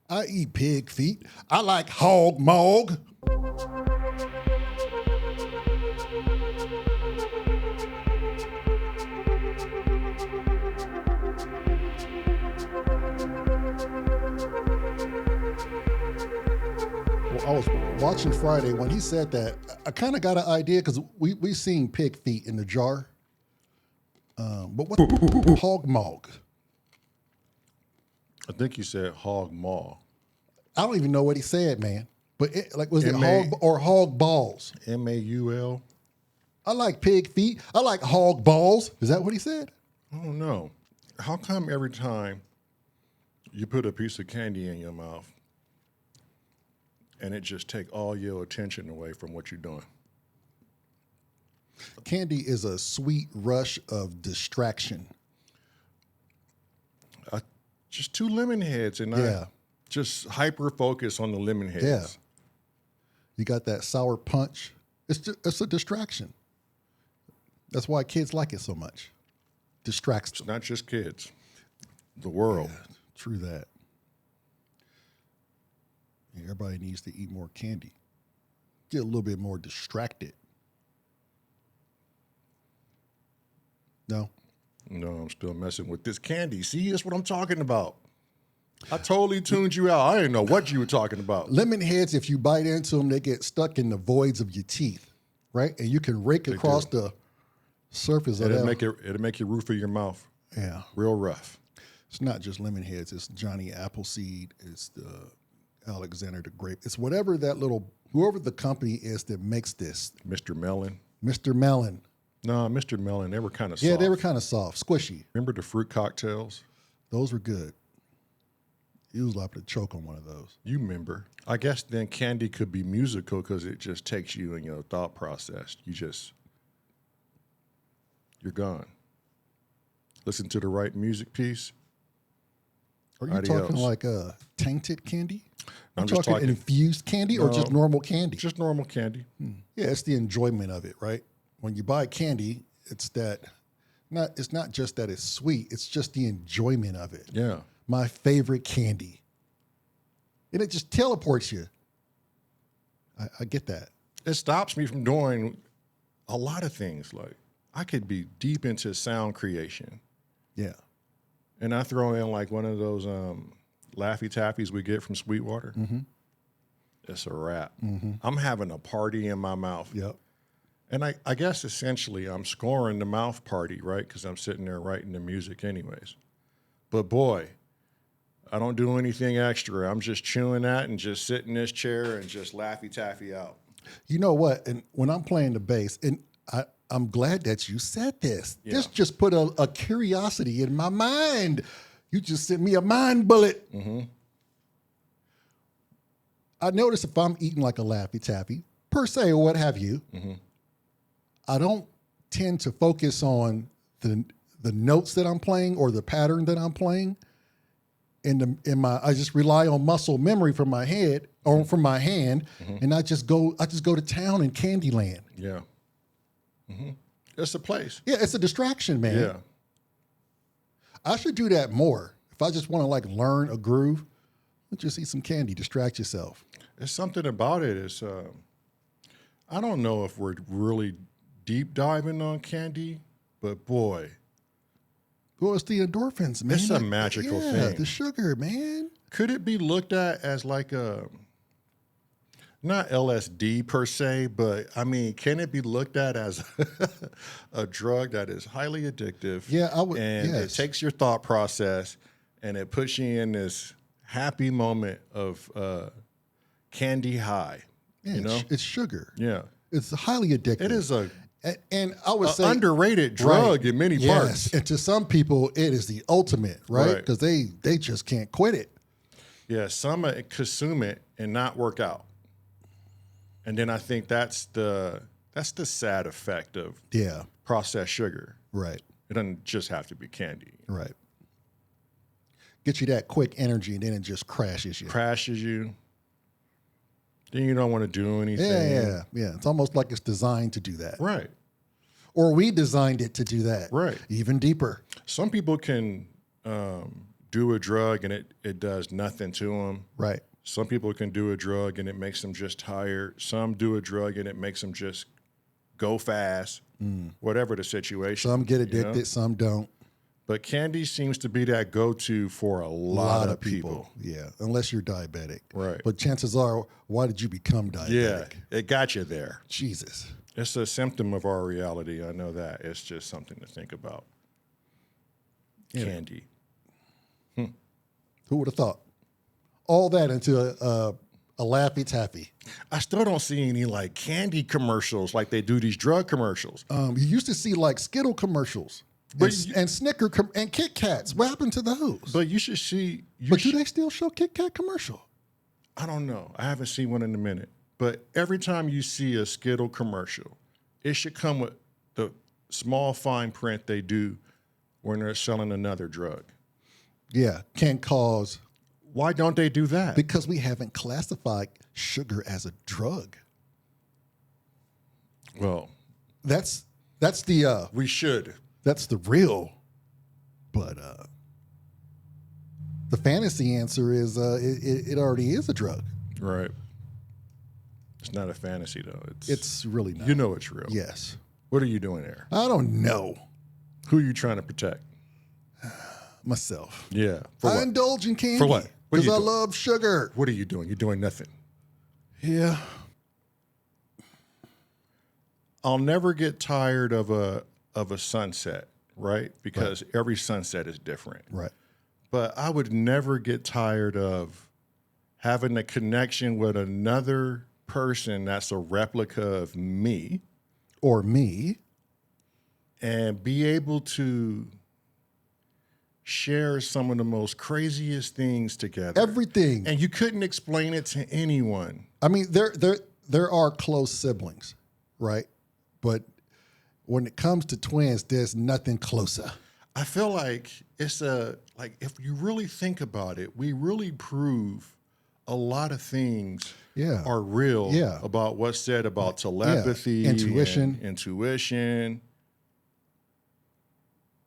I eat pig feet. I like hog mog. I was watching Friday when he said that. I kind of got an idea because we seen pig feet in the jar. But what hog mog? I think you said hog maw. I don't even know what he said, man. But was it hog or hog balls? MAUL. I like pig feet. I like hog balls. Is that what he said? I don't know. How come every time you put a piece of candy in your mouth and it just take all your attention away from what you're doing? Candy is a sweet rush of distraction. Just 2 lemon heads, and I just hyper focus on the lemon heads. Yeah. You got that sour punch. It's a distraction. That's why kids like it so much. Distracts them. It's not just kids. The world. Yeah, true that. Yeah, everybody needs to eat more candy. Get a little bit more distracted. No? No, I'm still messing with this candy. See, that's what I'm talking about. I totally tuned you out. I didn't know what you were talking about. Lemon heads, if you bite into them, they get stuck in the voids of your teeth, right? And you can rake across the surface of that. It'll make your roof of your mouth real rough. It's not just lemon heads. It's Johnny Appleseed. It's the Alexander the Grape. It's whatever whoever the company is that makes this. Mr. Melon. Mr. Melon. No, Mr. Melon, they were kind of soft. Yeah, they were kind of soft, squishy. Remember the fruit cocktails? Those were good. You was liable to choke on one of those. You remember. I guess then candy could be musical because it just takes you in your thought process. You're gone. Listen to the right music piece. Are you talking like tainted candy? I'm I'm just talking infused candy or just normal candy? Just normal candy. Yeah, it's the enjoyment of it, right? When you buy candy, it's not just that it's sweet, it's just the enjoyment of it. Yeah. My favorite candy. And it just teleports you. I get that. It stops me from doing a lot of things. Like I could be deep into sound creation. Yeah. And I throw in like one of those Laffy Taffies we get from Sweetwater. Mm-hmm. It's a wrap. Mm-hmm. I'm having a party in my mouth. Yep. And I guess essentially I'm scoring the mouth party, right? Because I'm sitting there writing the music anyways. But boy, I don't do anything extra. I'm just chewing that and just sit in this chair and just Laffy Taffy out. You know what? And when I'm playing the bass, and I'm glad that you said this. Yeah. This just put a curiosity in my mind. You just sent me a mind bullet. Mm-hmm. I notice if I'm eating like a Laffy Taffy, per se, or what have you, mm-hmm. I don't tend to focus on the notes that I'm playing or the pattern that I'm playing. I just rely on muscle memory from my head or from my hand, mm-hmm. and I just go to town in Candyland. Yeah. Mm-hmm. It's a place. Yeah, it's a distraction, man. Yeah. I should do that more. If I just want to like learn a groove, just eat some candy, distract yourself. There's something about it. It's I don't know if we're really deep diving on candy, but boy. Well, it's the endorphins, man. It's a magical thing. The sugar, man. Could it be looked at as like not LSD per se, but I mean, can it be looked at as a drug that is highly addictive? Yeah, I would. And it takes your thought process and it puts you in this happy moment of candy high. Yeah, you know, it's sugar. Yeah, it's highly addictive. It is and I would say underrated drug in many parts. And to some people, it is the ultimate, right? Because they just can't quit it. Yeah, some consume it and not work out. And then I think that's the sad effect of processed sugar. Right. It doesn't just have to be candy. Right. Get you that quick energy and then it just crashes you. Then you don't want to do anything. Yeah. It's almost like it's designed to do that. Right. Or we designed it to do that. Right. Even deeper. Some people can do a drug and it does nothing to them. Right. Some people can do a drug and it makes them just tired. Some do a drug and it makes them just go fast, whatever the situation. Some get addicted, some don't. But candy seems to be that go-to for a lot of people. Yeah, unless you're diabetic. Right. But chances are, why did you become diabetic? Yeah, it got you there. Jesus. It's a symptom of our reality. I know that. It's just something to think about. Yeah. Candy. Who would have thought? All that into a Laffy Taffy. I still don't see any like candy commercials like they do these drug commercials. You used to see like Skittle commercials and Snicker and Kit Kats. What happened to those? But you should see. Do they still show Kit Kat commercial? I don't know. I haven't seen one in a minute. But every time you see a Skittle commercial, it should come with the small fine print they do when they're selling another drug. Yeah, can cause. Why don't they do that? Because we haven't classified sugar as a drug. Well, that's the we should. That's the real. But the fantasy answer is it already is a drug. Right. It's not a fantasy though. It's really not. You know it's real. Yes. What are you doing there? I don't know. Who are you trying to protect? Myself. Yeah. I indulge in candy. For what? Because I love sugar. What are you doing? You're doing nothing. Yeah. I'll never get tired of a sunset, right? Because every sunset is different. Right. But I would never get tired of having a connection with another person that's a replica of me. Or me. And be able to share some of the most craziest things together. Everything. And you couldn't explain it to anyone. I mean, there are close siblings, right? But when it comes to twins, there's nothing closer. I feel like it's if you really think about it, we really prove a lot of things are real about what's said about telepathy, intuition,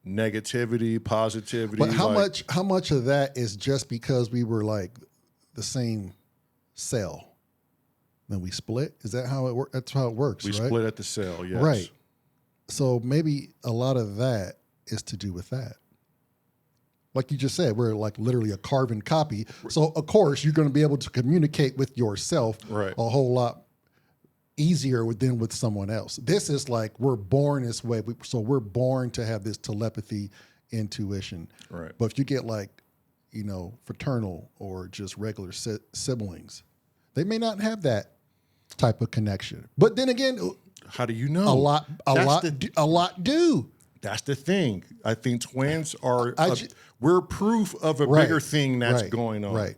negativity, positivity. But how much of that is just because we were like the same cell? Then we split? Is that how it works? That's how it works, right? We split at the cell, yes. Right. So maybe a lot of that is to do with that. Like you just said, we're like literally a carbon copy. So of course you're going to be able to communicate with yourself a whole lot easier than with someone else. This is like we're born this way. So we're born to have this telepathy, intuition. Right. But if you get like, fraternal or just regular siblings, they may not have that type of connection. But then again, how do you know? A lot do. That's the thing. I think twins are, we're proof of a bigger thing that's going on. Right.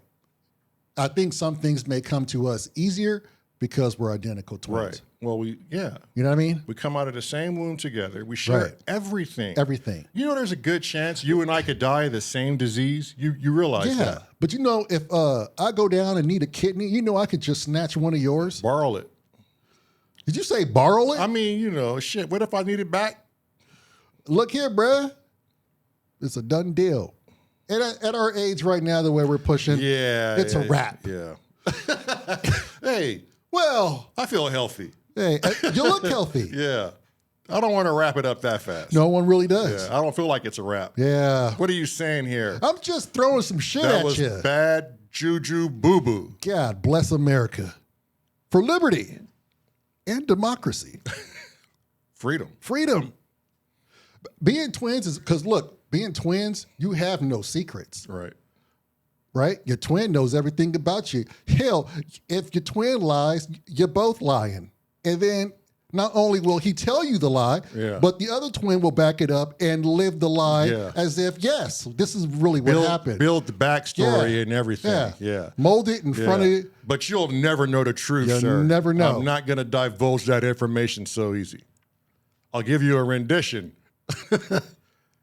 I think some things may come to us easier because we're identical twins. Right. Well, You know what I mean? We come out of the same womb together. We share everything. Everything. You know, there's a good chance you and I could die of the same disease. You realize that. Yeah. But if I go down and need a kidney, I could just snatch one of yours. Borrow it. Did you say borrow it? I mean, shit. What if I need it back? Look here, bruh. It's a done deal. And at our age right now, the way we're pushing, it's a wrap. Yeah. Hey, well, I feel healthy. Hey, you look healthy. Yeah. I don't want to wrap it up that fast. No one really does. Yeah, I don't feel like it's a wrap. Yeah. What are you saying here? I'm just throwing some shit at you. That was bad juju boo-boo. God bless America. For liberty and democracy. Freedom. Being twins is, because look, being twins, you have no secrets. Right? Your twin knows everything about you. Hell, if your twin lies, you're both lying. And then not only will he tell you the lie, but the other twin will back it up and live the lie as if, yes, this is really what happened. Build the backstory and everything. Yeah. Mold it in front of you. But you'll never know the truth, sir. You'll never know. I'm not going to divulge that information so easy. I'll give you a rendition.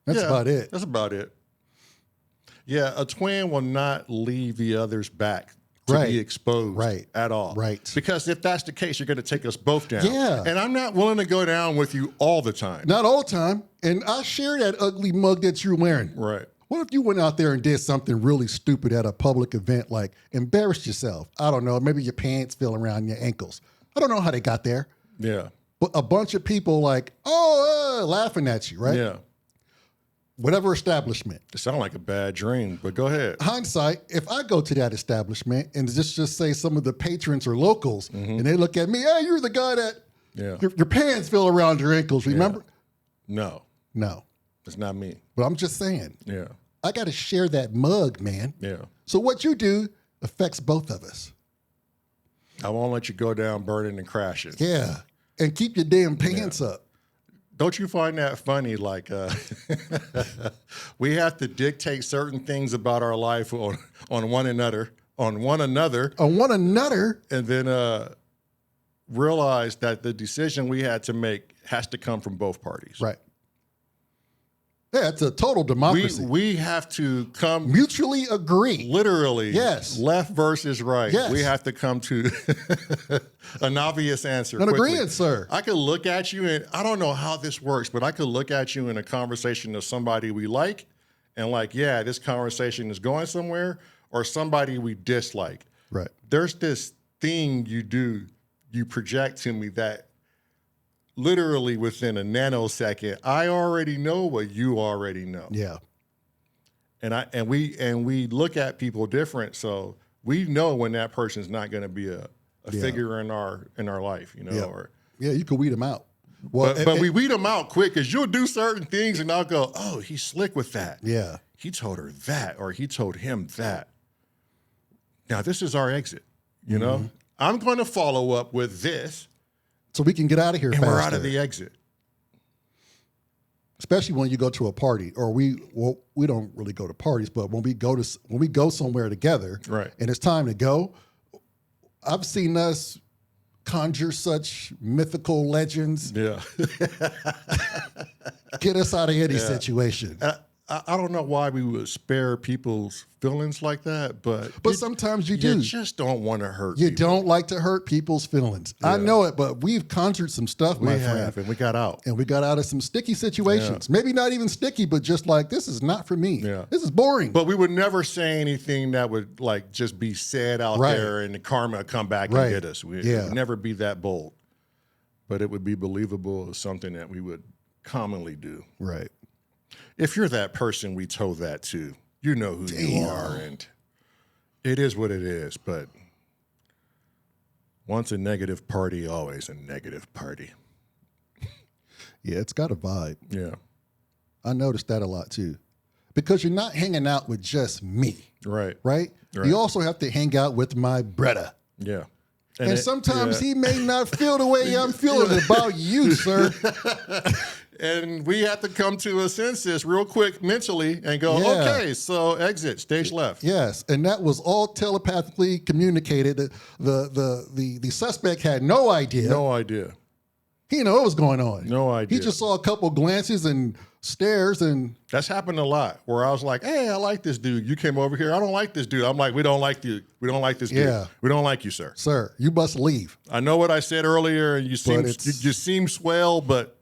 That's about it. That's about it. Yeah, a twin will not leave the others back to be exposed at all. Right. Because if that's the case, you're going to take us both down. Yeah. And I'm not willing to go down with you all the time. Not all the time. And I share that ugly mug that you're wearing. Right. What if you went out there and did something really stupid at a public event, like embarrassed yourself? I don't know. Maybe your pants fell around your ankles. I don't know how they got there. Yeah. But a bunch of people laughing at you, right? Yeah. Whatever establishment. It sounds like a bad dream, but go ahead. Hindsight, if I go to that establishment and just say some of the patrons are locals and they look at me, hey, you're the guy that your pants fell around your ankles, remember? No. No. It's not me. But I'm just saying. Yeah. I got to share that mug, man. Yeah. So what you do affects both of us. I won't let you go down burning and crashing. Yeah. And keep your damn pants up. Don't you find that funny? Like, we have to dictate certain things about our life on one another, and then realize that the decision we had to make has to come from both parties. Right. Yeah, it's a total democracy. We have to come mutually agree. Literally. Yes. Left versus right. Yes. We have to come to an obvious answer. An agreement, sir. I could look at you and I don't know how this works, but I could look at you in a conversation of somebody we like and like, yeah, this conversation is going somewhere, or somebody we dislike. Right. There's this thing you do, you project to me that literally within a nanosecond, I already know what you already know. Yeah. And we look at people different, so we know when that person's not going to be a figure in our life, you know. Yeah. Or you can weed them out. Well, but we weed them out quick because you'll do certain things, and I'll go, oh, he's slick with that. Yeah. He told her that, or he told him that. Now this is our exit. You know, I'm going to follow up with this. So we can get out of here and faster. We're out of the exit. Especially when you go to a party, or we don't really go to parties, but when we go somewhere together, right, and it's time to go, I've seen us conjure such mythical legends. Yeah. Get us out of any situation. I don't know why we would spare people's feelings like that, but sometimes you do. You just don't want to hurt You people. don't like to hurt people's feelings. Yeah. I know it, but we've conjured some stuff, my friend. And we got out. And we got out of some sticky situations. Maybe not even sticky, but just like, this is not for me. Yeah. This is boring. But we would never say anything that would like just be said out there and the karma come back and get us. It would never be that bold. But it would be believable as something that we would commonly do. Right. If you're that person we told that to, you know who you are, and it is what it is. But once a negative party, always a negative party. Yeah, it's got a vibe. Yeah. I noticed that a lot too. Because you're not hanging out with just me. Right. Right? You also have to hang out with my brother. Yeah. And sometimes he may not feel the way I'm feeling about you, sir. And we have to come to a senses real quick mentally and go, okay, so exit, stage left. Yes, and that was all telepathically communicated. The suspect had no idea. No idea. He didn't know what was going on. No idea. He just saw a couple glances and stares, and that's happened a lot. Where I was like, "Hey, I like this dude." You came over here. I don't like this dude. I'm like, "We don't like you. We don't like this dude. Yeah. We don't like you, sir. Sir, you must leave." I know what I said earlier, and you seem swell, but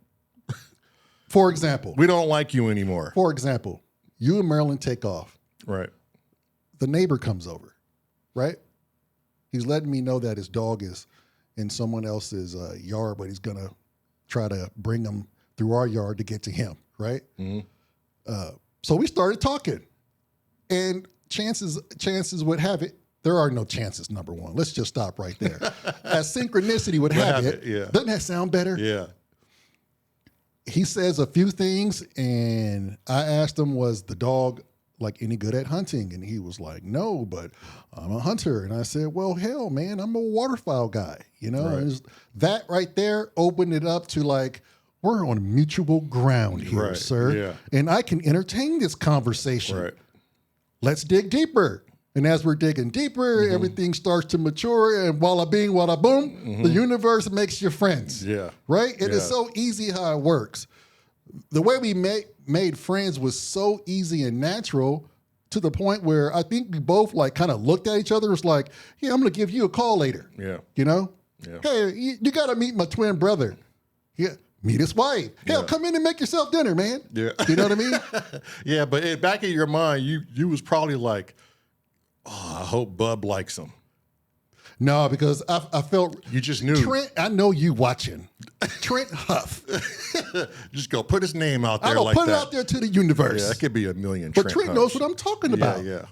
for example, we don't like you anymore. For example, you and Marilyn take off. Right. The neighbor comes over. Right. He's letting me know that his dog is in someone else's yard, but he's gonna try to bring him through our yard to get to him. Right. So we started talking, and chances would have it, there are no chances. Number one, let's just stop right there. As synchronicity would have it, doesn't that sound better? Yeah. He says a few things, and I asked him, was the dog like any good at hunting? And he was like, no, but I'm a hunter. And I said, well, hell, man, I'm a waterfowl guy. You know, and that right there opened it up to like, we're on mutual ground here, sir. Yeah. And I can entertain this conversation. Right. Let's dig deeper. And as we're digging deeper, everything starts to mature. And walla bing, walla boom, the universe makes you friends. Yeah. Right? It is so easy how it works. The way we made friends was so easy and natural, to the point where I think we both like kind of looked at each other. It's like, yeah, I'm going to give you a call later. Yeah. You know? Yeah. Hey, you got to meet my twin brother. Yeah. meet his wife. Hell, come in and make yourself dinner, man. Yeah. You know what I mean? Yeah, but back in your mind, you was probably like, oh, I hope Bub likes him. No, because I felt You just knew. Trent. I know you watching. Trent Huff. Just go put his name out there I'm gonna like put that. it out there to the universe. Yeah, that could be a million. But Trent knows what I'm talking about. Yeah.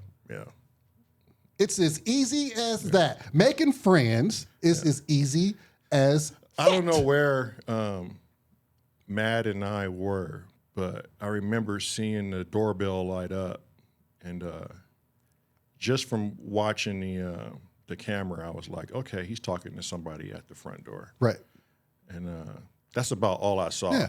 It's as easy as that. Making friends is as easy as I don't know where Matt and I were, but I remember seeing the doorbell light up, and just from watching the camera, I was like, okay, he's talking to somebody at the front door. Right. And that's about all I saw. Yeah.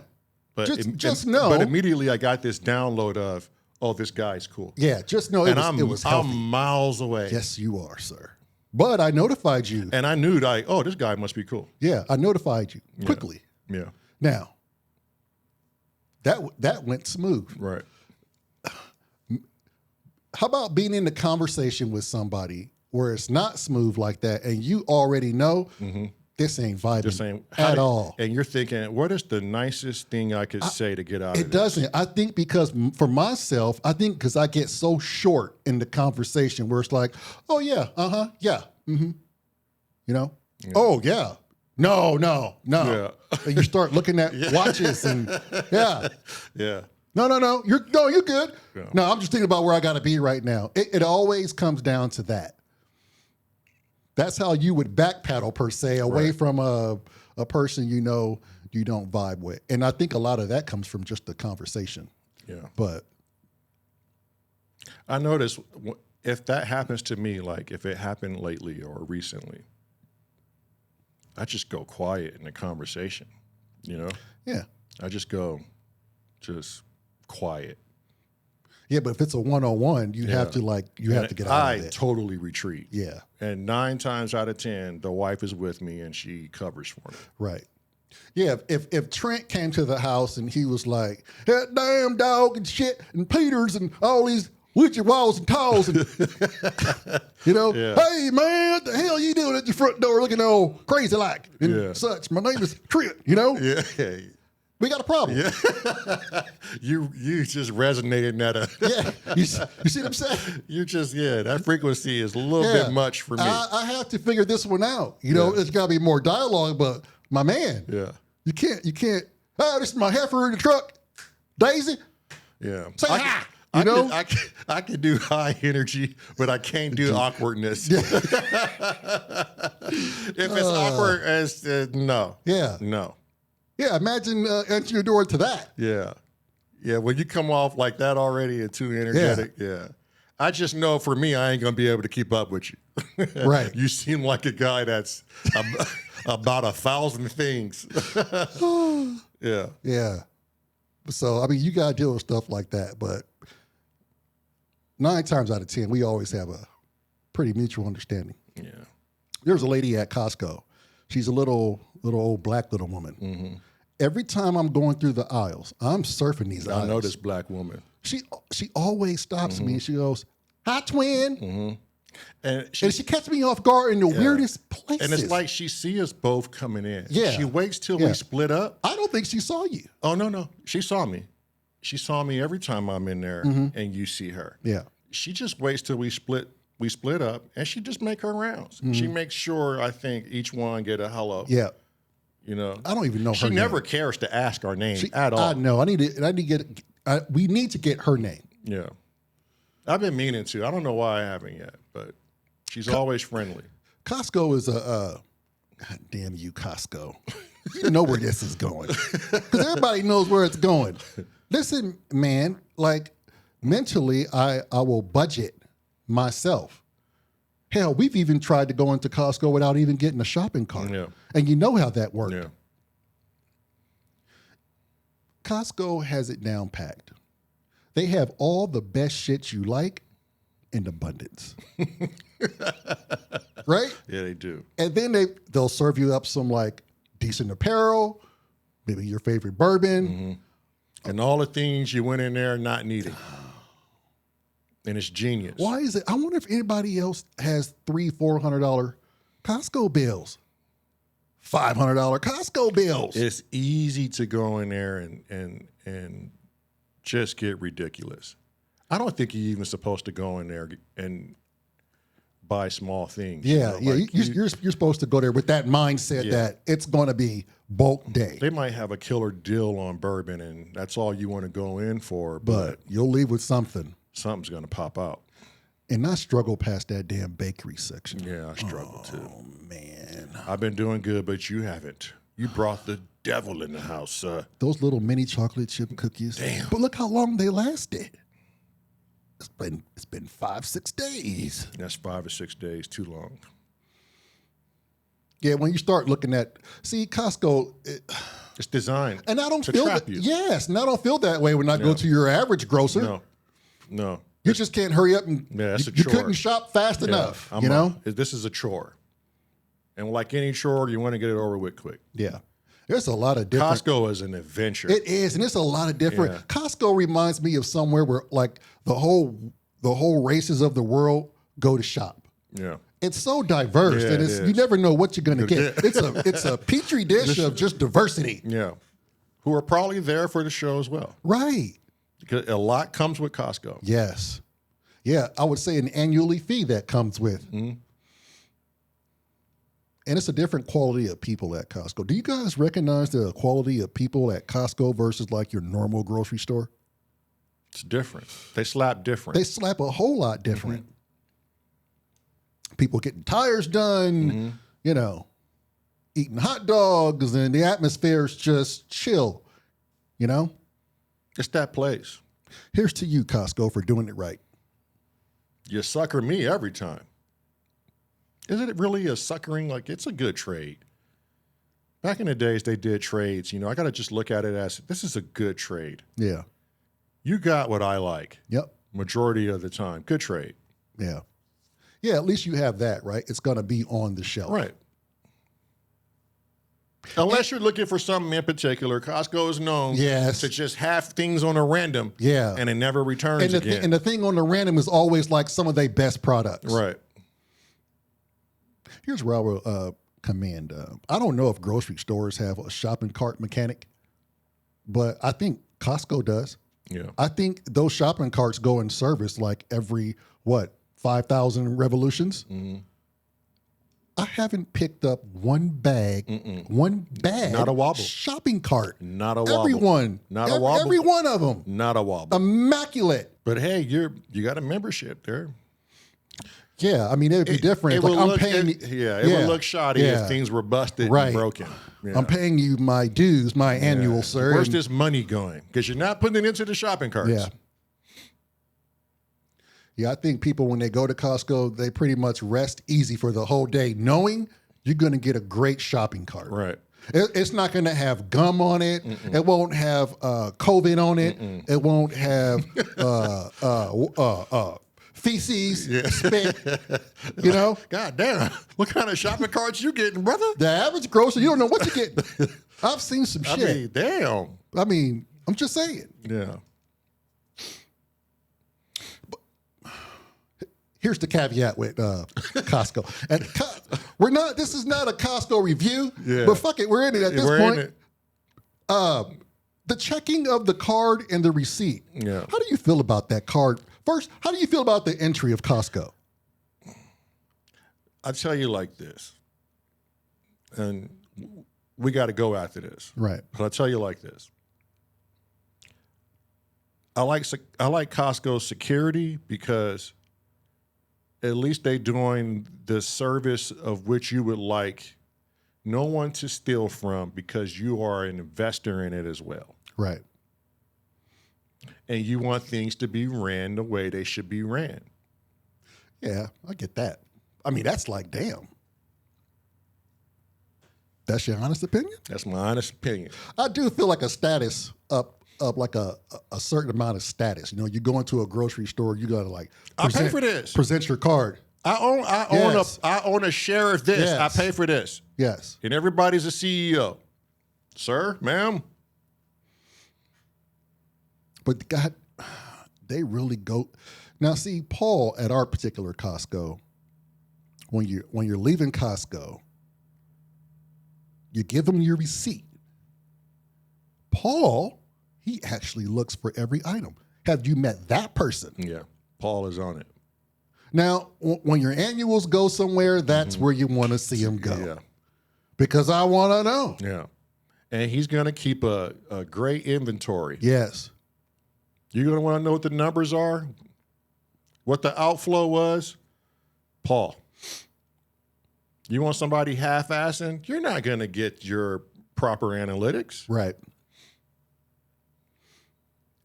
But Just know. But immediately I got this download of, oh, this guy's cool. Yeah, just know it was healthy. I'm miles away. Yes, you are, sir. But I notified you. And I knew, like, oh, this guy must be cool. Yeah, I notified you quickly. Yeah. Now, that went smooth. Right. How about being in the conversation with somebody where it's not smooth like that, and you already know this ain't vibing Just saying at all. And you're thinking, what is the nicest thing I could say to get out of It doesn't. I think because for myself, because I get so short in the conversation where it's like, oh yeah, yeah, you know, oh yeah, no. Yeah. And you start looking at watches and Yeah. no, you're good. Yeah. No, I'm just thinking about where I got to be right now. It always comes down to that. That's how you would backpedal per se away from a person you know you don't vibe with, and I think a lot of that comes from just the conversation. Yeah. But I notice if that happens to me, like if it happened lately or recently, I just go quiet in the conversation, you know? yeah, I just go quiet. yeah. But if it's a one-on-one, you have to have to get out of it. Totally retreat. Yeah, And 9 times out of 10, the wife is with me and she covers for me. right. Yeah, if Trent came to the house and he was like, that damn dog and shit and Peters and all these Witchy walls and talls and you know, hey man, what the hell you doing at your front door looking all crazy like and such? My name is Trent, you know? Yeah. We got a problem. Yeah. you just resonated at a Yeah. You see what I'm saying? you just that frequency is a little bit much for me. I have to figure this one out. You know, there's gotta be more dialogue, but my man, you can't oh, this is my heifer in the truck. Daisy. Yeah. Say hi. You know? I can do high energy, but I can't do awkwardness. If it's awkward as no. Yeah. No. Yeah, imagine entering your door to that. Yeah. Yeah, when you come off like that already and too energetic, I just know for me, I ain't going to be able to keep up with you. Right. You seem like a guy that's about 1,000 things. Yeah. Yeah. So, I mean, you got to deal with stuff like that. But 9 times out of 10, we always have a pretty mutual understanding. Yeah. There's a lady at Costco. She's a little old black little woman. Mm-hmm. Every time I'm going through the aisles, I'm surfing these aisles. I know this black woman. She always stops me and she goes, "Hi, twin." Mm-hmm. And she catches me off guard in the weirdest places. And it's like she sees us both coming in. Yeah. She waits till we split up. I don't think she saw you. Oh, no. She saw me. She saw me every time I'm in there and you see her. Yeah. She just waits till we split up and she just make her rounds. She makes sure, I think, each one get a hello. Yeah. You know? I don't even know her She name. never cares to ask our name at all. I know. We need to get her name. Yeah. I've been meaning to. I don't know why I haven't yet, but she's always friendly. Costco is God damn you, Costco. You know where this is going. Because everybody knows where it's going. Listen, man, like mentally, I will budget myself. Hell, we've even tried to go into Costco without even getting a shopping cart. Yeah. And you know how that worked. Yeah. Costco has it down packed. They have all the best shit you like in abundance. Right? Yeah, they do. And then they'll serve you up some like decent apparel, maybe your favorite bourbon. And all the things you went in there not needing. And it's genius. Why is it? I wonder if anybody else has $300-$400 Costco bills. $500 Costco bills. It's easy to go in there and just get ridiculous. I don't think you're even supposed to go in there and buy small things. Yeah, like you're supposed to go there with that mindset that it's going to be bulk day. They might have a killer deal on bourbon, and that's all you want to go in for. But you'll leave with something. Something's going to pop out. And I struggle past that damn bakery section. Yeah, I struggle too. Oh, man. I've been doing good, but you haven't. You brought the devil in the house. Those little mini chocolate chip cookies. Damn. But look how long they lasted. It's been 5-6 days. That's 5 or 6 days, too long. Yeah, when you start looking at, Costco, It's designed and I don't to feel trap that. you. Yes, and I don't feel that way when I go to your average grocer. No. You just can't hurry up and it's a you chore. couldn't shop fast enough. This is a chore. And like any chore, you want to get it over with quick. Yeah. There's a lot of different. Costco is an adventure. It is, and it's a lot of different. Yeah. Costco reminds me of somewhere where like the whole races of the world go to shop. Yeah. It's so diverse, Yeah, and it you is. never know what you're going to get. It's a petri dish of just diversity. Yeah. Who are probably there for the show as well. Right. Because a lot comes with Costco. Yes. Yeah, I would say an annually fee that comes with. Mm-hmm. And it's a different quality of people at Costco. Do you guys recognize the quality of people at Costco versus like your normal grocery store? It's different. They slap different. They slap a whole lot different. People getting tires done, eating hot dogs, and the atmosphere's just chill, It's that place. Here's to you, Costco, for doing it right. You sucker me every time. Isn't it really a suckering? Like, it's a good trade. Back in the days, they did trades. I got to just look at it as, this is a good trade. Yeah. You got what I like. Yep. Majority of the time. Good trade. Yeah. Yeah, at least you have that, right? It's going to be on the shelf. Right. Unless you're looking for something in particular, Costco is known to just have things on a random. Yeah. And it never returns again. And the thing on the random is always like some of their best products. Right. Here's where I will commend. I don't know if grocery stores have a shopping cart mechanic, but I think Costco does. Yeah. I think those shopping carts go in service like every, 5,000 revolutions? Mm-hmm. I haven't picked up one bag, Not a wobble. shopping cart. Not a wobble. Everyone. Not a wobble. Every one of them. Not a wobble. Immaculate. But hey, you got a membership there. Yeah, I mean, it would be different. It Like, would I'm look, paying. would look shoddy if things were busted and broken. Yeah. I'm paying you my dues, my annual, sir. Where's this money going? Because you're not putting it into the shopping carts. Yeah. Yeah, I think people, when they go to Costco, they pretty much rest easy for the whole day, knowing you're going to get a great shopping cart. Right. It's not going to have gum on it. It won't have COVID on it. It won't have feces, spit, God damn. What kind of shopping carts you getting, brother? The average grocer, you don't know what you're getting. I've seen some shit. I mean, damn. I mean, I'm just saying. Yeah. Here's the caveat with Costco. And this is not a Costco review, but fuck it, we're in it at this point. The checking of the card and the receipt. Yeah. How do you feel about that card? First, how do you feel about the entry of Costco? I'll tell you like this, and we got to go after this. Right. But I'll tell you like this. I like Costco's security because at least they doing the service of which you would like no one to steal from because you are an investor in it as well. Right. And you want things to be ran the way they should be ran. Yeah, I get that. I mean, that's like, damn. That's your honest opinion? That's my honest opinion. I do feel like a status up like a certain amount of status. You go into a grocery store, you gotta like I pay for this. Present your card. I own a share of this. Yes. I pay for this. Yes. And everybody's a CEO. Sir, ma'am. But God, they really go. Now, see, Paul, at our particular Costco, when you're leaving Costco, You give him your receipt. Paul, he actually looks for every item. Have you met that person? Yeah. Paul is on it. Now, when your annuals go somewhere, that's where you want to see them go. Yeah. Because I want to know. Yeah. And he's going to keep a great inventory. Yes. You're going to want to know what the numbers are, what the outflow was. Paul, you want somebody half-assing? You're not going to get your proper analytics. Right.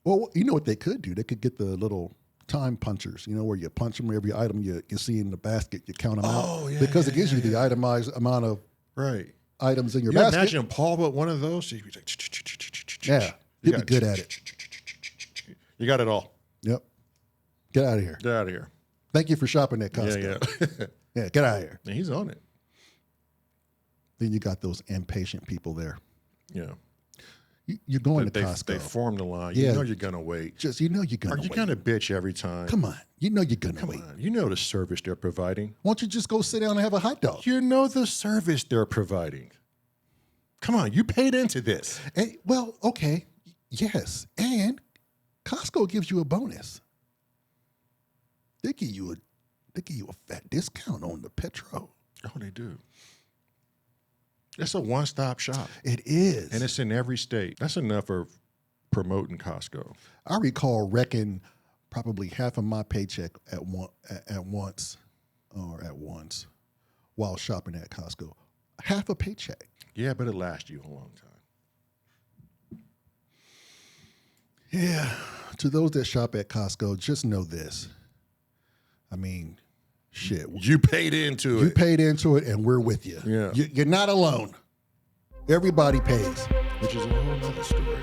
Well, you know what they could do? They could get the little time punchers, where you punch them every item you see in the basket, you count them out. Yeah, because it gives you the itemized amount of items in your basket. Imagine Paul with one of those. He'd be like, yeah, he'd be good at it. You got it all. Yep. Get out of here. Get out of here. Thank you for shopping at Costco. Yeah. Yeah, get out of here. And he's on it. Then you got those impatient people there. Yeah. You're going to Costco. They form the line. Yeah. You know you're going to wait. You're going to wait. Are you going to bitch every time? Come on. You know you're going to wait. On. You know the service they're providing. Why don't you just go sit down and have a hot dog? You know the service they're providing. Come on. You paid into this. Well, okay. Yes. And Costco gives you a bonus. They give you a fat discount on the petrol. Oh, they do. It's a one-stop shop. It is. And it's in every state. That's enough for promoting Costco. I recall wrecking probably half of my paycheck at once while shopping at Costco. Half a paycheck. Yeah, but it lasts you a long time. Yeah. To those that shop at Costco, just know this. I mean, shit. You paid into it. You paid into it, and we're with you. Yeah. You're not alone. Everybody pays. Which is a whole other story.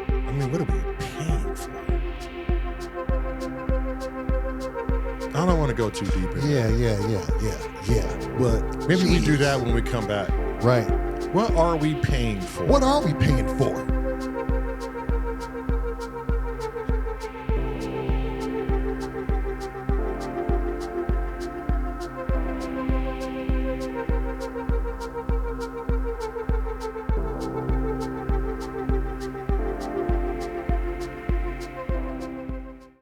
I mean, what are we paying for? I don't want to go too deep in Yeah. But maybe we do that when we come back. Right. What are we paying for? What are we paying for?